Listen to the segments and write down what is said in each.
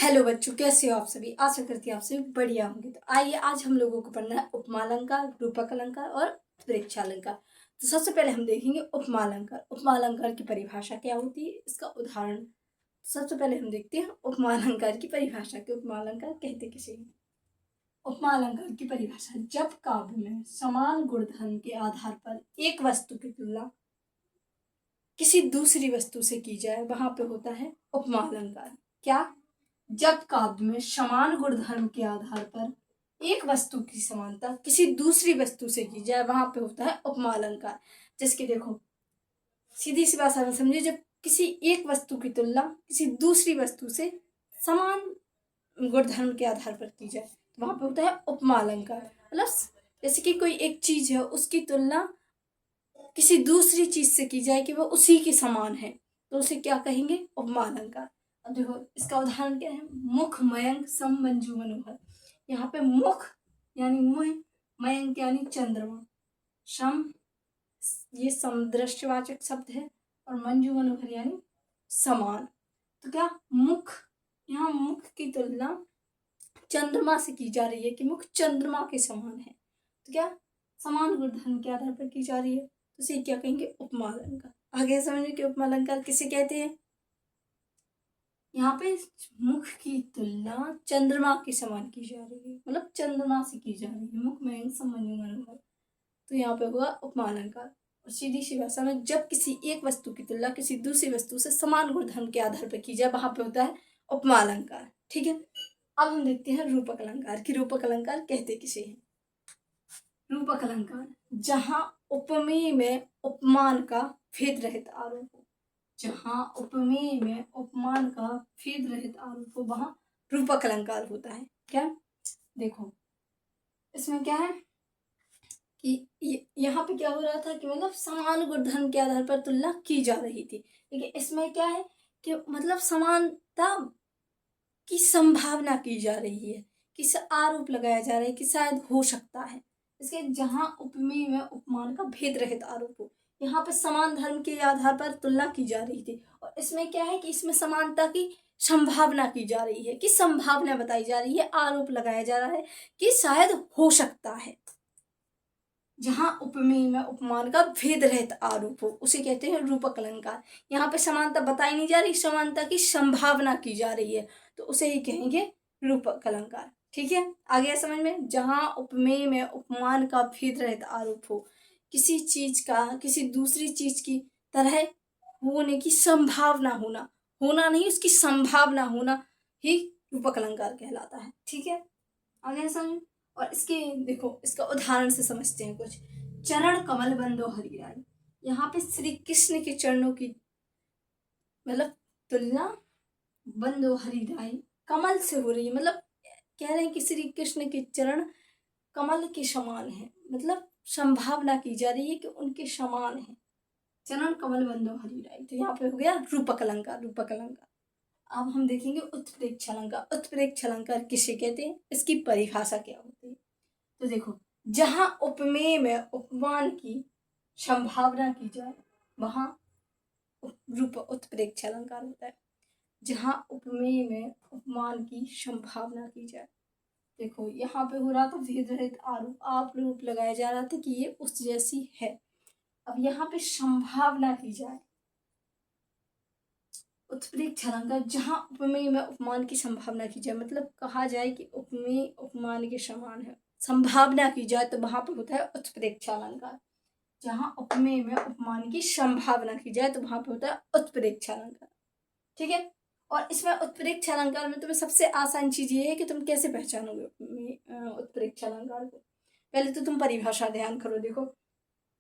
Hello बच्चों, कैसे हो आप सभी। आशा करती हूँ आप सभी बढ़िया होंगे। तो आइए आज हम लोगों को पढ़ना है उपमालंकार, रूपक अलंकार और उत्प्रेक्षालंकार। तो सबसे पहले हम देखेंगे उपमालंकार। उपमालंकार की परिभाषा क्या होती है, इसका उदाहरण। सबसे पहले हम देखते हैं उपमालंकार की परिभाषा कि उपमालंकार कहते किसे हैं। उपमालंकार की परिभाषा: जब काव्य में समान गुणधर्म के आधार पर एक वस्तु की तुलना किसी दूसरी वस्तु से की जाए, वहां पे होता है उपमालंकार। क्या? जब काव्य में समान गुणधर्म के आधार पर एक वस्तु की समानता किसी दूसरी वस्तु से की जाए, वहां पे होता है उपमालंकार। जिसके देखो, सीधी सी भाषा में समझिए, जब किसी एक वस्तु की तुलना किसी दूसरी वस्तु से समान गुणधर्म के आधार पर की जाए, तो वहां पे होता है उपमालंकार। मतलब जैसे कि कोई एक चीज है, उसकी तुलना किसी दूसरी चीज से की जाए कि वो उसी के समान है, तो उसे क्या कहेंगे? उपमालंकार। अब देखो इसका उदाहरण क्या है। मुख मयंक सम मंजू मनोहर। यहाँ पे मुख यानी मुह, मयंक यानी चंद्रमा, सम ये समदृश्यवाचक शब्द है, और मंजू मनोहर यानी समान। तो क्या मुख, यहाँ मुख की तुलना चंद्रमा से की जा रही है कि मुख चंद्रमा के समान है। तो क्या समान गुणधर्म के आधार पर की जा रही है, तो इसे क्या कहेंगे? उपमालंकार। आगे समझिए कि उपमालंकार किसे कहते हैं। यहाँ पे मुख की तुलना चंद्रमा के समान की जा रही है, मतलब चंद्रमा से की जा रही है। मुख में समन्वय मनोहर, तो यहाँ पे होगा उपमालंकार। और सीधी सी भाषा में जब किसी एक वस्तु की तुलना किसी दूसरी वस्तु से समान गुणधर्म के आधार पर की जाए, वहां पे होता है उपमालंकार। ठीक है। अब हम देखते हैं रूपक अलंकार की। रूपक अलंकार कहते किसे हैं। रूपक अलंकार: जहां उपमेय में उपमान का भेद रहित आरोप हो। जहां उपमेय में उपमान का भेद रहित आरोप हो, वहां रूपक अलंकार होता है। क्या? देखो इसमें क्या है कि यहाँ पे क्या हो रहा था कि मतलब समान गुणधर्म के आधार पर तुलना की जा रही थी, लेकिन इसमें क्या है कि मतलब समानता की संभावना की जा रही है, कि आरोप लगाया जा रहा है कि शायद हो सकता है। इसके जहां उपमेय में उपमान का भेद रहित आरोप हो, यहाँ पे समान धर्म के आधार पर तुलना की जा रही थी, और इसमें क्या है कि इसमें समानता की संभावना की जा रही है, कि संभावना बताई जा रही है, आरोप लगाया जा रहा है कि शायद हो सकता है। जहां उपमेय में उपमान का भेद रहित आरोप हो, उसे कहते हैं रूपक अलंकार। यहाँ पे समानता बताई नहीं जा रही, समानता की संभावना की जा रही है, तो उसे ही कहेंगे रूपक अलंकार। ठीक है, आ गया समझ में। जहां उपमेय में उपमान का भेद रहित आरोप हो, किसी चीज का किसी दूसरी चीज की तरह होने की संभावना होना, होना नहीं, उसकी संभावना होना ही रूपक अलंकार कहलाता है। ठीक है, आ गया समझ। और इसके देखो, इसका उदाहरण से समझते हैं कुछ। चरण कमल बंदो हरिराई। यहाँ पे श्री कृष्ण के चरणों की मतलब तुलना बंदो हरिराई कमल से हो रही है। मतलब कह रहे हैं कि श्री कृष्ण के चरण कमल के समान है, मतलब संभावना की जा रही है कि उनके समान है। चरण कमल बंदो हरिराई, तो यहाँ पे हो गया रूपक अलंकार। रूपक अलंकार। अब हम देखेंगे उत्प्रेक्ष अलंकार। उत्प्रेक्ष अलंकार किसे कहते हैं, इसकी परिभाषा क्या होती है। तो देखो, जहां उपमेय में उपमान की संभावना की जाए, वहां रूप उत्प्रेक्ष अलंकार होता है। जहां उपमेय में उपमान की संभावना की जाए, देखो यहाँ पे हो रहा था भेद रहित आरोप लगाया जा रहा था कि ये उस जैसी है। अब यहाँ पे संभावना की जाए, उत्प्रेक्ष अलंकार जहां उपमेय में उपमान की संभावना की जाए, मतलब कहा जाए कि उपमेय उपमान के समान है, संभावना की जाए, तो वहां पर होता है उत्प्रेक्ष अलंकार। जहां उपमेय में उपमान की संभावना की जाए, तो वहां पर होता है उत्प्रेक्ष अलंकार। ठीक है। और इसमें उत्प्रेक्ष अलंकार में तुम्हें सबसे आसान चीज ये है कि तुम कैसे पहचानोगे उत्प्रेक्ष अलंकार को। पहले तो तुम परिभाषा ध्यान करो, देखो,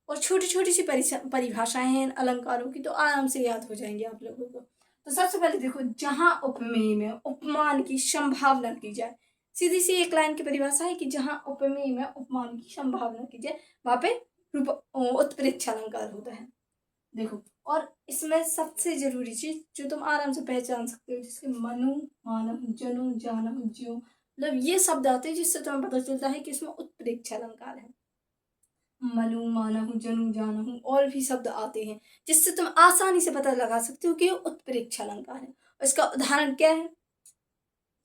और छोटी छोटी सी परिभाषाएं हैं अलंकारों की, तो आराम से याद हो जाएंगे आप लोगों को। तो सबसे पहले देखो, जहां उपमेय में उपमान की संभावना की जाए, सीधी सी एक लाइन की परिभाषा है कि जहां उपमेय में उपमान की संभावना की जाए, वहां पे उत्प्रेक्ष अलंकार होता है। देखो, और इसमें सबसे जरूरी चीज जो तुम आराम से पहचान सकते हो, जिसके मनु मानव जनु जानव ज्यो, मतलब ये शब्द आते हैं जिससे तुम्हें पता चलता है कि इसमें उत्प्रेक्ष अलंकार है। मनु मानहु जनु जानहु और भी शब्द आते हैं जिससे तुम आसानी से पता लगा सकते हो कि उत्प्रेक्ष अलंकार है। और इसका उदाहरण क्या है।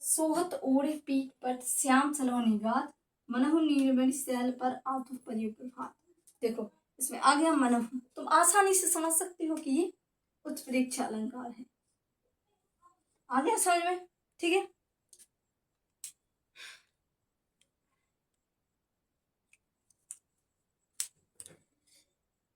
सोहत ओढ़े पीठ पर श्याम सलोनी गात, मनहु नीरमणि सैल पर आतु परियो प्रभात। देखो इसमें आ गया मनहु, तुम आसानी से समझ सकते हो कि ये उत्प्रेक्षा अलंकार है। आ गया समझ में? ठीक है।